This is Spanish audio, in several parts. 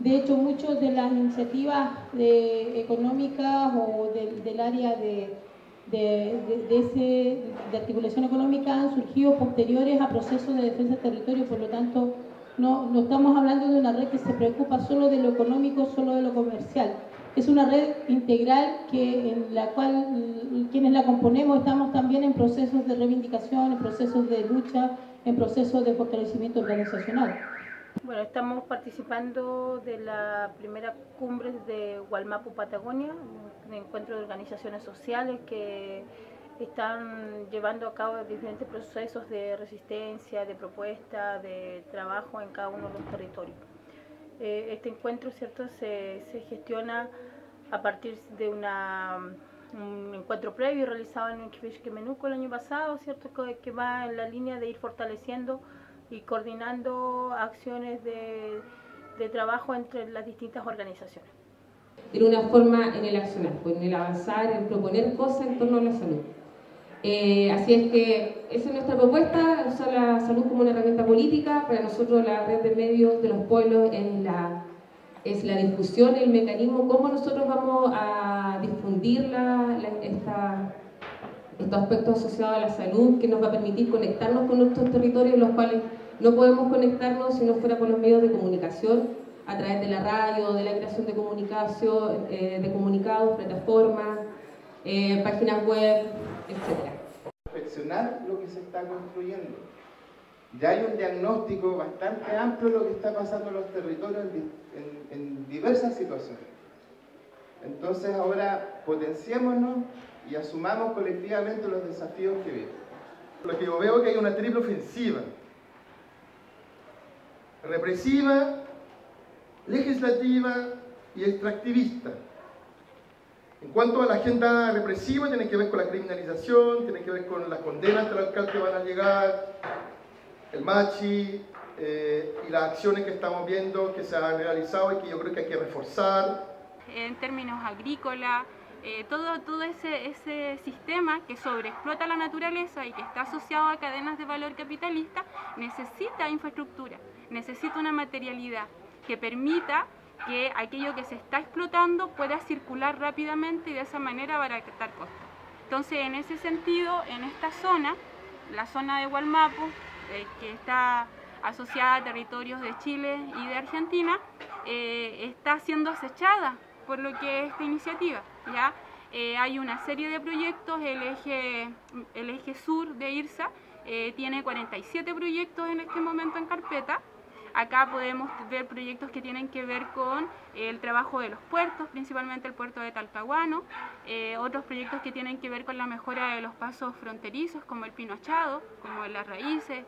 De hecho, muchas de las iniciativas económicas o del área de articulación económica han surgido posteriores a procesos de defensa del territorio, por lo tanto no estamos hablando de una red que se preocupa solo de lo económico, solo de lo comercial. Es una red integral en la cual quienes la componemos estamos también en procesos de reivindicación, en procesos de lucha, en procesos de fortalecimiento organizacional. Bueno, estamos participando de la primera cumbre de Wallmapu Patagonia, un encuentro de organizaciones sociales que están llevando a cabo diferentes procesos de resistencia, de propuesta, de trabajo en cada uno de los territorios. Este encuentro, ¿cierto?, se gestiona a partir de un encuentro previo realizado en Quemenuco el año pasado, ¿cierto?, que va en la línea de ir fortaleciendo y coordinando acciones de trabajo entre las distintas organizaciones. En una forma en el accionar, en el avanzar, en proponer cosas en torno a la salud. Así es que esa es nuestra propuesta, usar la salud como una herramienta política. Para nosotros la red de medios de los pueblos es la difusión, el mecanismo, cómo nosotros vamos a difundir estos aspectos asociados a la salud, que nos va a permitir conectarnos con nuestros territorios, los cuales no podemos conectarnos si no fuera por los medios de comunicación, a través de la radio, de la creación de comunicación, de comunicados, plataformas, páginas web, etc. Perfeccionar lo que se está construyendo. Ya hay un diagnóstico bastante amplio de lo que está pasando en los territorios en diversas situaciones. Entonces ahora potenciémonos y asumamos colectivamente los desafíos que vienen. Lo que yo veo es que hay una triple ofensiva: represiva, legislativa y extractivista. En cuanto a la agenda represiva, tiene que ver con la criminalización, tiene que ver con las condenas del alcalde que van a llegar, el machi y las acciones que estamos viendo que se han realizado y que yo creo que hay que reforzar. En términos agrícolas, todo ese sistema que sobreexplota la naturaleza y que está asociado a cadenas de valor capitalista necesita infraestructura, necesita una materialidad que permita que aquello que se está explotando pueda circular rápidamente y de esa manera abaratar costos. Entonces, en ese sentido, en esta zona, la zona de Wallmapu, que está asociada a territorios de Chile y de Argentina, está siendo acechada por lo que es esta iniciativa, ¿ya? Hay una serie de proyectos, el eje sur de IRSA tiene 47 proyectos en este momento en carpeta. Acá podemos ver proyectos que tienen que ver con el trabajo de los puertos, principalmente el puerto de Talcahuano, otros proyectos que tienen que ver con la mejora de los pasos fronterizos, como el Pino Achado, como Las Raíces,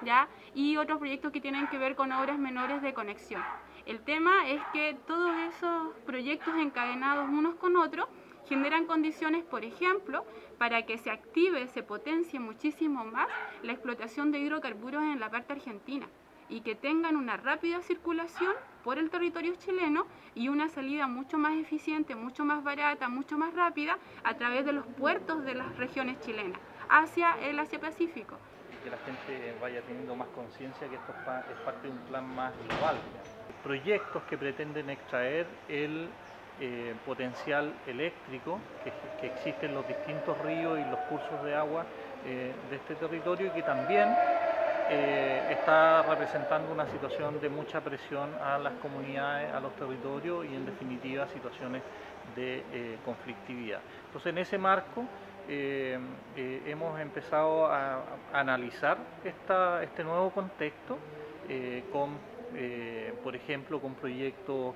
¿ya? Y otros proyectos que tienen que ver con obras menores de conexión. El tema es que todos esos proyectos encadenados unos con otros generan condiciones, por ejemplo, para que se active, se potencie muchísimo más la explotación de hidrocarburos en la parte argentina y que tengan una rápida circulación por el territorio chileno y una salida mucho más eficiente, mucho más barata, mucho más rápida a través de los puertos de las regiones chilenas hacia el Asia-Pacífico. Que la gente vaya teniendo más conciencia que esto es parte de un plan más global. Proyectos que pretenden extraer el potencial eléctrico que existe en los distintos ríos y los cursos de agua de este territorio, y que también está representando una situación de mucha presión a las comunidades, a los territorios y en definitiva situaciones de conflictividad. Entonces, en ese marco hemos empezado a analizar este nuevo contexto por ejemplo, con proyectos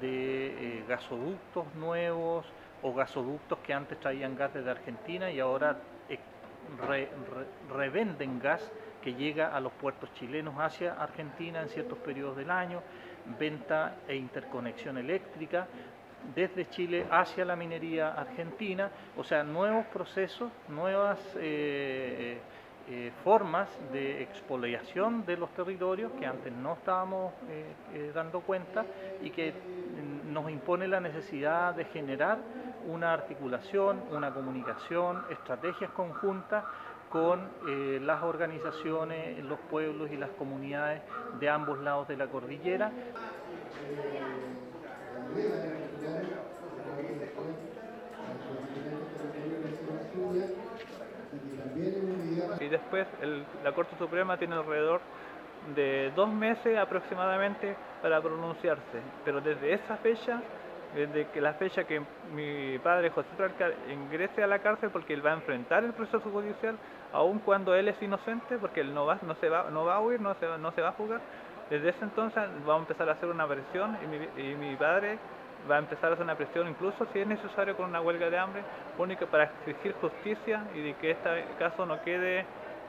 de gasoductos nuevos o gasoductos que antes traían gas desde Argentina y ahora revenden gas que llega a los puertos chilenos hacia Argentina en ciertos periodos del año, venta e interconexión eléctrica desde Chile hacia la minería argentina, o sea, nuevos procesos, nuevas formas de expoliación de los territorios que antes no estábamos dando cuenta y que nos impone la necesidad de generar una articulación, una comunicación, estrategias conjuntas con las organizaciones, los pueblos y las comunidades de ambos lados de la cordillera. Y después la Corte Suprema tiene alrededor de 2 meses aproximadamente para pronunciarse, pero desde esa fecha, desde que la fecha que mi padre José Tralcar ingrese a la cárcel, porque él va a enfrentar el proceso judicial, aun cuando él es inocente, porque él no va a huir, no se va a fugar. Desde ese entonces vamos a empezar a hacer una presión y mi padre va a empezar a hacer una presión, incluso si es necesario con una huelga de hambre, única para exigir justicia y de que este caso no quede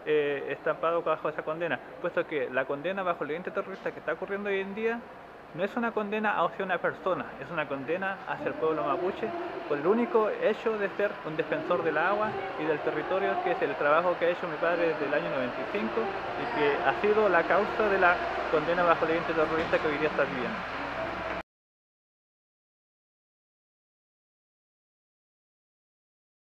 estampado bajo esa condena, puesto que la condena bajo el ente terrorista que está ocurriendo hoy en día no es una condena hacia una persona, es una condena hacia el pueblo mapuche por el único hecho de ser un defensor del agua y del territorio, que es el trabajo que ha hecho mi padre desde el año 95 y que ha sido la causa de la condena bajo el ente terrorista que hoy día está viviendo.